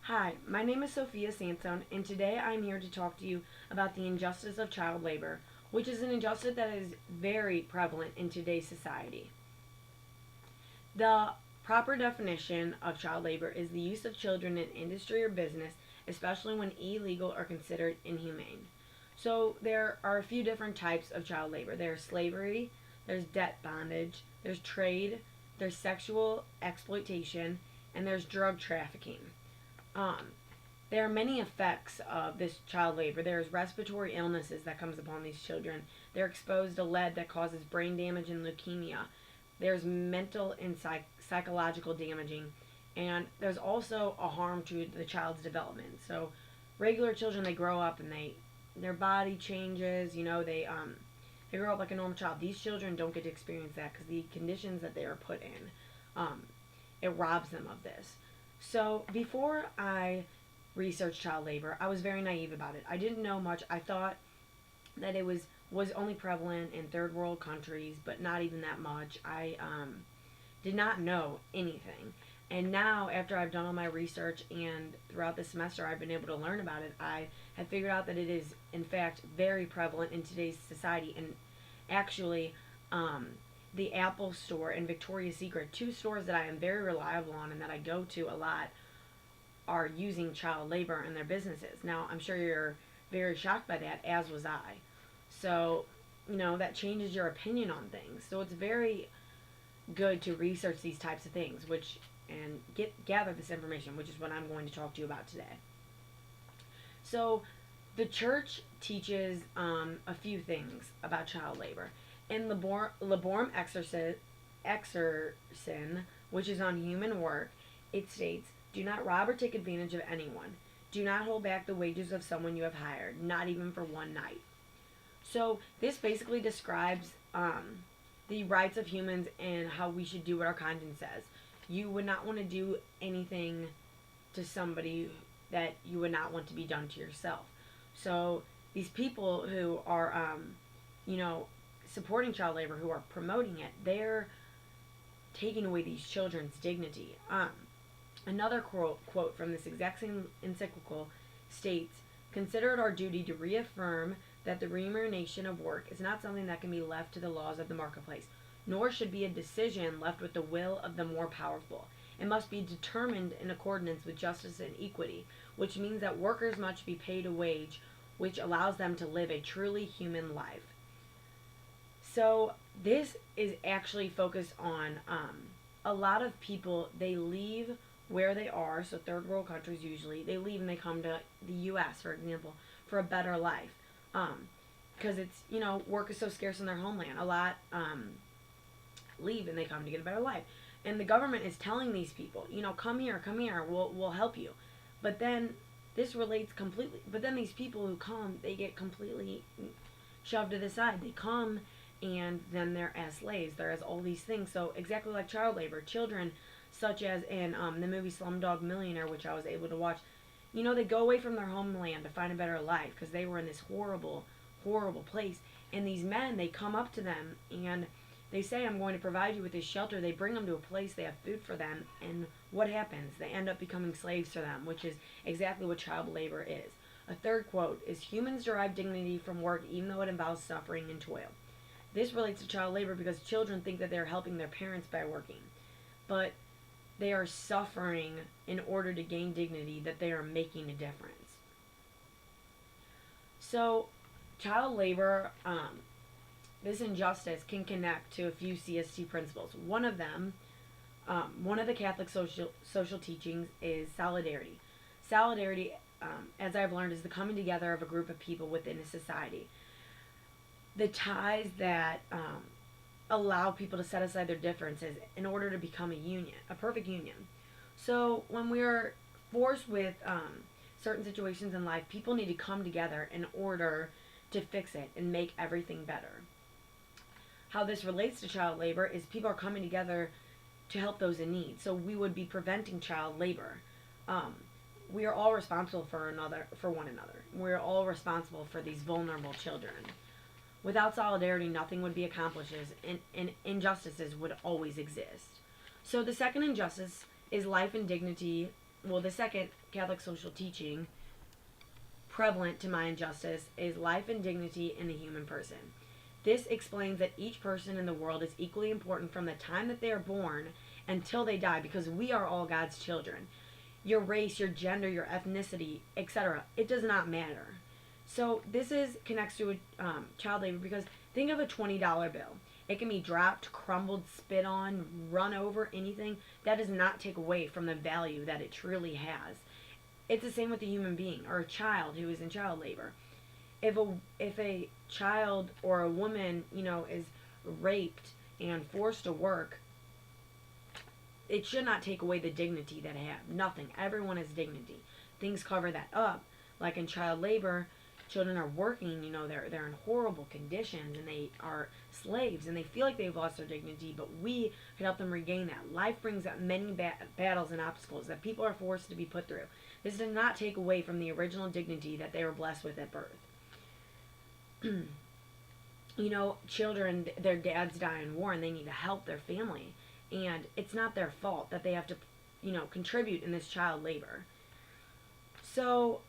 Hi, my name is Sophia Sansone, and today I'm here to talk to you about the injustice of child labor, which is an injustice that is very prevalent in today's society. The proper definition of child labor is the use of children in industry or business, especially when illegal or considered inhumane. So, there are a few different types of child labor. There's slavery, there's debt bondage, there's trade, there's sexual exploitation, and there's drug trafficking. Um, there are many effects of this child labor. There's respiratory illnesses that comes upon these children. They're exposed to lead that causes brain damage and leukemia. There's mental and psychological damaging, and there's also a harm to the child's development. So, regular children, they grow up and their body changes. They grow up like a normal child. These children don't get to experience that because the conditions that they are put in, um, it robs them of this. So before I researched child labor, I was very naive about it. I didn't know much. I thought that it was only prevalent in third world countries, but not even that much. I did not know anything. And now, after I've done all my research and throughout the semester I've been able to learn about it, I have figured out that it is, in fact, very prevalent in today's society. And actually, um, the Apple Store and Victoria's Secret, two stores that I am very reliable on and that I go to a lot, are using child labor in their businesses. Now, I'm sure you're very shocked by that, as was I. So, that changes your opinion on things. So, it's very good to research these types of things, and gather this information, which is what I'm going to talk to you about today. So, the church teaches a few things about child labor. In Laborum Exercen, which is on human work, it states, "Do not rob or take advantage of anyone. Do not hold back the wages of someone you have hired, not even for one night." So this basically describes the rights of humans and how we should do what our conscience says. You would not want to do anything to somebody that you would not want to be done to yourself. So these people who are, you know, supporting child labor, who are promoting it, they're taking away these children's dignity. Another quote from this exact same encyclical states, "Consider it our duty to reaffirm that the remuneration of work is not something that can be left to the laws of the marketplace, nor should be a decision left with the will of the more powerful. It must be determined in accordance with justice and equity, which means that workers must be paid a wage which allows them to live a truly human life." So this is actually focused on a lot of people. They leave where they are, so third world countries usually, they leave and they come to the U.S., for example, for a better life. Because work is so scarce in their homeland. A lot leave and they come to get a better life. And the government is telling these people, come here, we'll help you. But then this relates completely. But then these people who come, they get completely shoved to the side. They come and then they're as slaves. They're as all these things. So exactly like child labor, children, such as in the movie Slumdog Millionaire, which I was able to watch, they go away from their homeland to find a better life because they were in this horrible, horrible place. And these men, they come up to them and they say, "I'm going to provide you with this shelter." They bring them to a place, they have food for them, and what happens? They end up becoming slaves to them, which is exactly what child labor is. A third quote is, "Humans derive dignity from work even though it involves suffering and toil." This relates to child labor because children think that they're helping their parents by working. But they are suffering in order to gain dignity, that they are making a difference. So, child labor, this injustice can connect to a few CST principles. One of them, one of the Catholic social teachings is solidarity. Solidarity, as I've learned, is the coming together of a group of people within a society. The ties that allow people to set aside their differences in order to become a union, a perfect union. So when we are forced with certain situations in life, people need to come together in order to fix it and make everything better. How this relates to child labor is people are coming together to help those in need. So we would be preventing child labor. Um, we are all responsible for one another. We're all responsible for these vulnerable children. Without solidarity, nothing would be accomplished, and injustices would always exist. So the second injustice is life and dignity the second Catholic social teaching prevalent to my injustice is life and dignity in the human person. This explains that each person in the world is equally important from the time that they are born until they die, because we are all God's children. Your race, your gender, your ethnicity, etc. It does not matter. So this is connects to child labor, because think of a $20 bill. It can be dropped, crumbled, spit on, run over, anything. That does not take away from the value that it truly has. It's the same with a human being or a child who is in child labor. If a child or a woman, is raped and forced to work, it should not take away the dignity that they have. Nothing. Everyone has dignity. Things cover that up. Like in child labor, children are working, they're in horrible conditions and they are slaves and they feel like they've lost their dignity, but we can help them regain that. Life brings up many battles and obstacles that people are forced to be put through. This does not take away from the original dignity that they were blessed with at birth. Children, their dads die in war and they need to help their family. And it's not their fault that they have to, contribute in this child labor. So,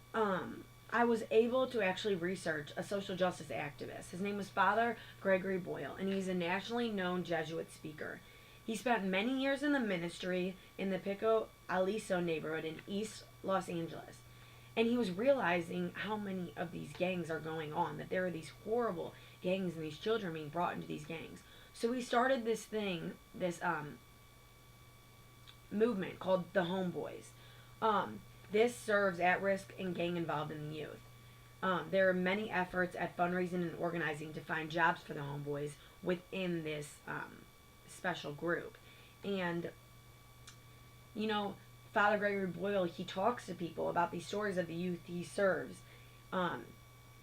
I was able to actually research a social justice activist. His name was Father Gregory Boyle, and he's a nationally known Jesuit speaker. He spent many years in the ministry in the Pico Aliso neighborhood in East Los Angeles. And he was realizing how many of these gangs are going on, that there are these horrible gangs and these children being brought into these gangs. So he started this movement called the Homeboys. This serves at-risk and gang-involved in the youth. There are many efforts at fundraising and organizing to find jobs for the Homeboys within this special group. And, Father Gregory Boyle, he talks to people about these stories of the youth he serves.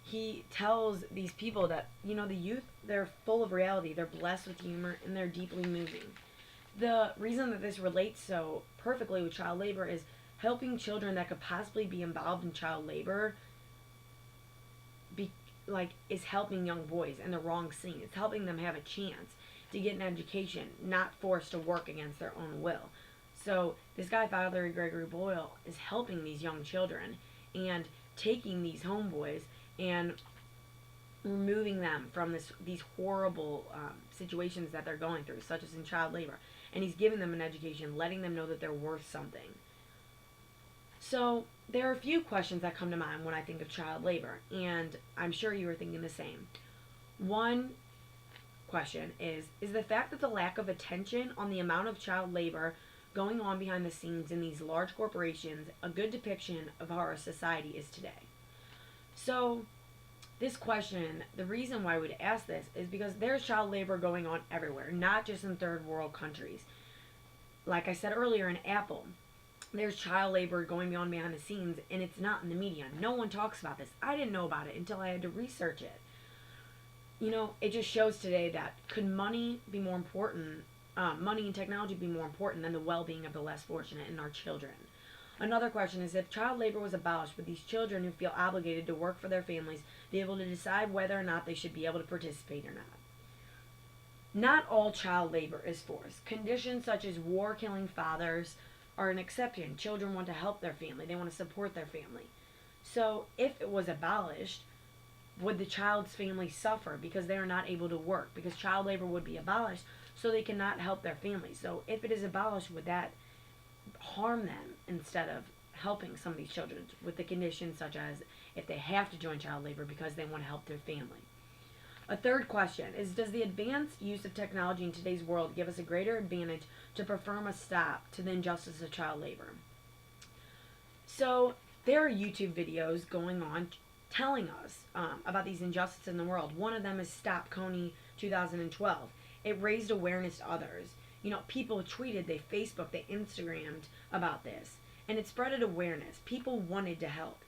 He tells these people that, the youth, they're full of reality, they're blessed with humor, and they're deeply moving. The reason that this relates so perfectly with child labor is helping children that could possibly be involved in child labor is helping young boys in the wrong scene. It's helping them have a chance to get an education, not forced to work against their own will. So this guy, Father Gregory Boyle, is helping these young children and taking these homeboys and removing them from these horrible situations that they're going through, such as in child labor. And he's giving them an education, letting them know that they're worth something. So there are a few questions that come to mind when I think of child labor, and I'm sure you are thinking the same. One question is the fact that the lack of attention on the amount of child labor going on behind the scenes in these large corporations a good depiction of how our society is today? So this question, the reason why we'd ask this is because there's child labor going on everywhere, not just in third world countries. Like I said earlier, in Apple, there's child labor going behind the scenes, and it's not in the media. No one talks about this. I didn't know about it until I had to research it. It just shows today that could money be more important, money and technology be more important than the well-being of the less fortunate and our children? Another question is, if child labor was abolished, would these children who feel obligated to work for their families be able to decide whether or not they should be able to participate or not? Not all child labor is forced. Conditions such as war killing fathers are an exception. Children want to help their family. They want to support their family. So if it was abolished, would the child's family suffer because they are not able to work? Because child labor would be abolished so they cannot help their family. So if it is abolished, would that harm them instead of helping some of these children with the conditions such as if they have to join child labor because they want to help their family? A third question is, does the advanced use of technology in today's world give us a greater advantage to perform a stop to the injustice of child labor? So there are YouTube videos going on telling us about these injustices in the world. One of them is Stop Kony 2012. It raised awareness to others. People tweeted, they Facebooked, they Instagrammed about this, and it spreaded awareness. People wanted to help.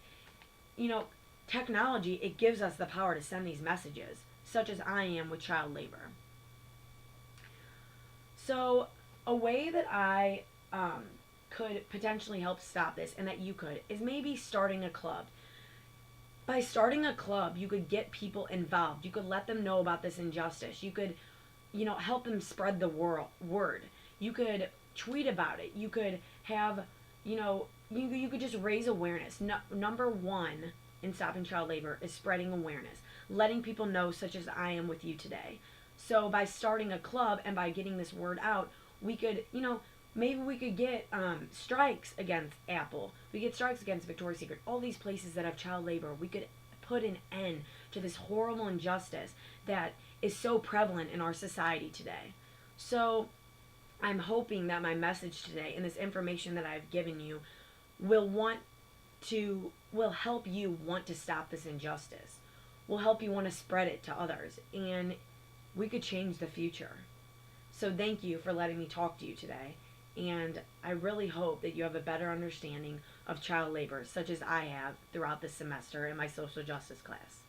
Technology, it gives us the power to send these messages, such as I am with child labor. So a way that I could potentially help stop this, and that you could, is maybe starting a club. By starting a club, you could get people involved. You could let them know about this injustice. You could, help them spread the word. You could tweet about it. You could have you could just raise awareness. No, number one in stopping child labor is spreading awareness, letting people know, such as I am with you today. So by starting a club and by getting this word out, we could, maybe we could get strikes against Apple. We get strikes against Victoria's Secret. All these places that have child labor, we could put an end to this horrible injustice that is so prevalent in our society today. So I'm hoping that my message today and this information that I've given you will help you want to stop this injustice. Will help you want to spread it to others, and we could change the future. So thank you for letting me talk to you today. And I really hope that you have a better understanding of child labor, such as I have throughout this semester in my social justice class.